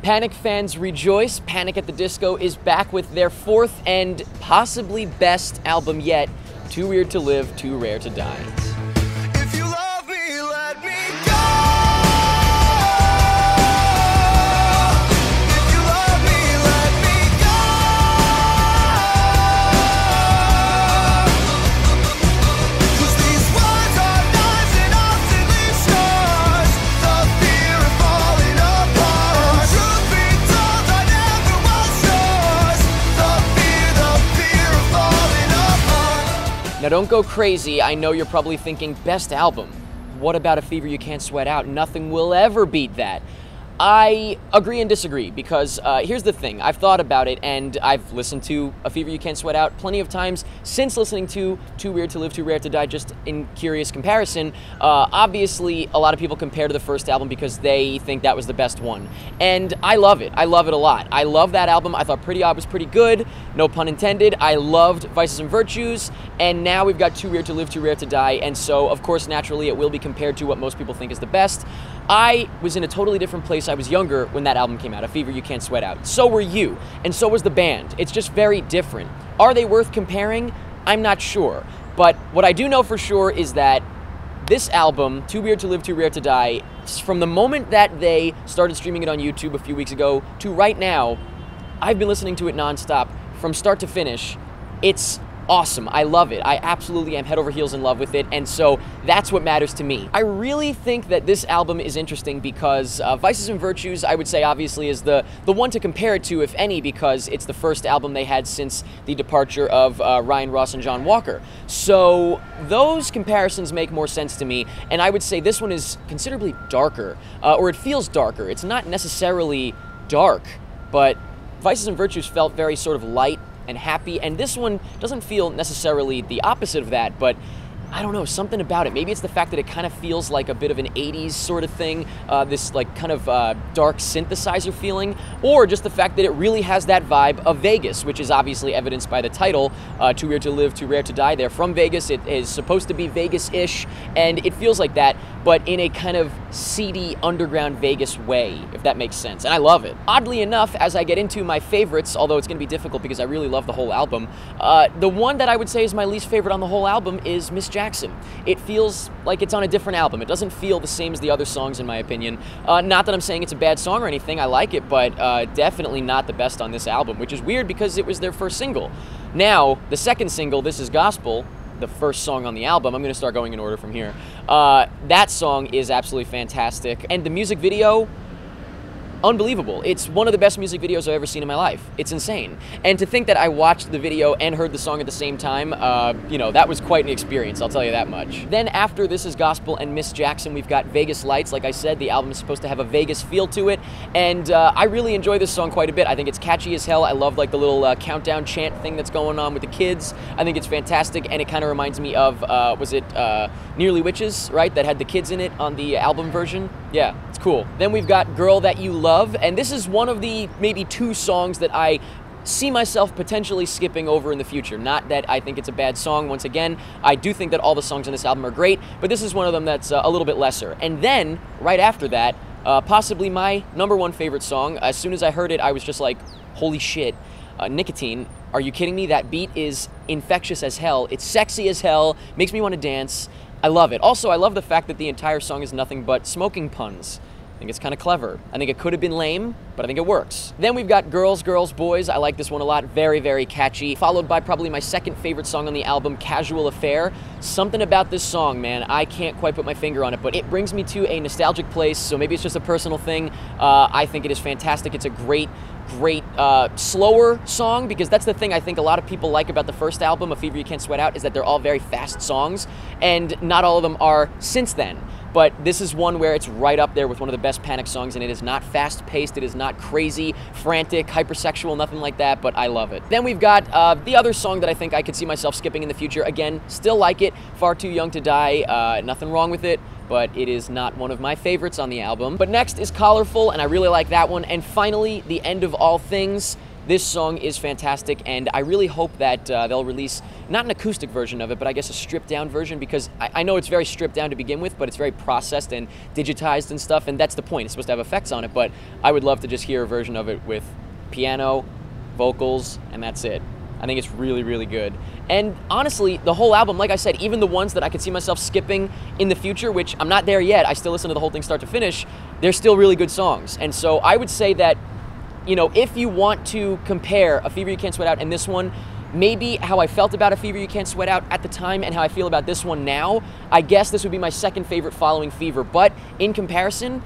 Panic fans rejoice. Panic at the Disco is back with their fourth and possibly best album yet, Too Weird to Live, Too Rare to Die. If you love me, let me go. If you love me, let me go. 'Cause these words are knives and often leave scars. The fear of falling apart. Truth be told, I never was yours. The fear of falling apart. Now don't go crazy, I know you're probably thinking, best album. What about A Fever You Can't Sweat Out? Nothing will ever beat that. I agree and disagree because here's the thing. I've thought about it and I've listened to A Fever You Can't Sweat Out plenty of times since listening to Too Weird to Live, Too Rare to Die, just in curious comparison. Obviously, a lot of people compare to the first album because they think that was the best one. And I love it. I love it a lot. I love that album. I thought Pretty Odd was pretty good, no pun intended. I loved Vices and Virtues, and now we've got Too Weird to Live, Too Rare to Die, and so, of course, naturally, it will be compared to what most people think is the best. I was in a totally different place. I was younger when that album came out, A Fever You Can't Sweat Out. So were you, and so was the band. It's just very different. Are they worth comparing? I'm not sure. But what I do know for sure is that this album, Too Weird to Live, Too Rare to Die, from the moment that they started streaming it on YouTube a few weeks ago to right now, I've been listening to it nonstop from start to finish. It's awesome. I love it. I absolutely am head over heels in love with it, and so that's what matters to me. I really think that this album is interesting because Vices and Virtues, I would say, obviously, is the one to compare it to, if any, because it's the first album they had since the departure of Ryan Ross and John Walker. So those comparisons make more sense to me, and I would say this one is considerably darker, or it feels darker. It's not necessarily dark, but Vices and Virtues felt very sort of light and happy, and this one doesn't feel necessarily the opposite of that, but I don't know, something about it. Maybe it's the fact that it kind of feels like a bit of an 80s sort of thing, this like kind of dark synthesizer feeling, or just the fact that it really has that vibe of Vegas, which is obviously evidenced by the title, Too Weird to Live, Too Rare to Die. They're from Vegas. It is supposed to be Vegas-ish, and it feels like that, but in a kind of seedy, underground Vegas way, if that makes sense, and I love it. Oddly enough, as I get into my favorites, although it's going to be difficult because I really love the whole album, the one that I would say is my least favorite on the whole album is Miss Jackson. It feels like it's on a different album. It doesn't feel the same as the other songs, in my opinion. Not that I'm saying it's a bad song or anything. I like it, but definitely not the best on this album, which is weird because it was their first single. Now, the second single, This Is Gospel, the first song on the album, I'm going to start going in order from here. That song is absolutely fantastic, and the music video, unbelievable. It's one of the best music videos I've ever seen in my life. It's insane. And to think that I watched the video and heard the song at the same time, you know, that was quite an experience, I'll tell you that much. Then after This Is Gospel and Miss Jackson, we've got Vegas Lights. Like I said, the album is supposed to have a Vegas feel to it, and I really enjoy this song quite a bit. I think it's catchy as hell. I love like the little countdown chant thing that's going on with the kids. I think it's fantastic, and it kind of reminds me of, was it Nearly Witches, right? That had the kids in it on the album version. Yeah, it's cool. Then we've got Girl That You Love, and this is one of the maybe two songs that I see myself potentially skipping over in the future. Not that I think it's a bad song. Once again, I do think that all the songs on this album are great, but this is one of them that's a little bit lesser. And then, right after that, possibly my #1 favorite song. As soon as I heard it, I was just like, holy shit. Nicotine, are you kidding me? That beat is infectious as hell. It's sexy as hell, makes me want to dance. I love it. Also, I love the fact that the entire song is nothing but smoking puns. I think it's kind of clever. I think it could have been lame, but I think it works. Then we've got Girls, Girls, Boys. I like this one a lot. Very, very catchy. Followed by probably my second favorite song on the album, Casual Affair. Something about this song, man. I can't quite put my finger on it, but it brings me to a nostalgic place, so maybe it's just a personal thing. I think it is fantastic. It's a great, slower song, because that's the thing I think a lot of people like about the first album, A Fever You Can't Sweat Out, is that they're all very fast songs, and not all of them are since then. But this is one where it's right up there with one of the best Panic songs, and it is not fast-paced, it is not crazy, frantic, hypersexual, nothing like that, but I love it. Then we've got the other song that I think I could see myself skipping in the future. Again, still like it, Far Too Young to Die, nothing wrong with it, but it is not one of my favorites on the album. But next is Colorful, and I really like that one. And finally, the end of all things, This song is fantastic, and I really hope that they'll release not an acoustic version of it, but I guess a stripped down version, because I know it's very stripped down to begin with, but it's very processed and digitized and stuff, and that's the point. It's supposed to have effects on it, but I would love to just hear a version of it with piano, vocals, and that's it. I think it's really, really good. And honestly, the whole album, like I said, even the ones that I could see myself skipping in the future, which I'm not there yet, I still listen to the whole thing start to finish, they're still really good songs. And so I would say that, you know, if you want to compare A Fever You Can't Sweat Out and this one, maybe how I felt about A Fever You Can't Sweat Out at the time and how I feel about this one now, I guess this would be my second favorite following Fever. But in comparison,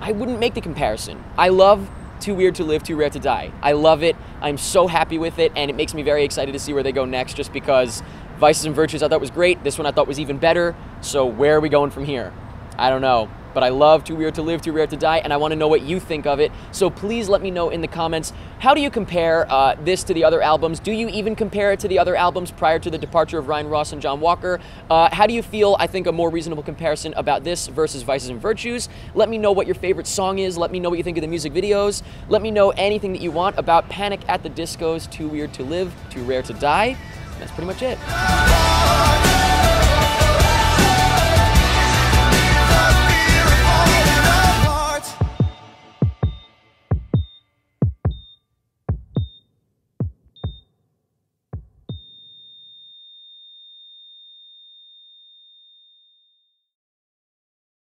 I wouldn't make the comparison. I love Too Weird to Live, Too Rare to Die. I love it. I'm so happy with it, and it makes me very excited to see where they go next, just because Vices and Virtues I thought was great. This one I thought was even better. So where are we going from here? I don't know. But I love Too Weird to Live, Too Rare to Die, and I want to know what you think of it. So please let me know in the comments, how do you compare this to the other albums? Do you even compare it to the other albums prior to the departure of Ryan Ross and John Walker? How do you feel, I think, a more reasonable comparison about this versus Vices and Virtues? Let me know what your favorite song is. Let me know what you think of the music videos. Let me know anything that you want about Panic at the Disco's Too Weird to Live, Too Rare to Die. That's pretty much it.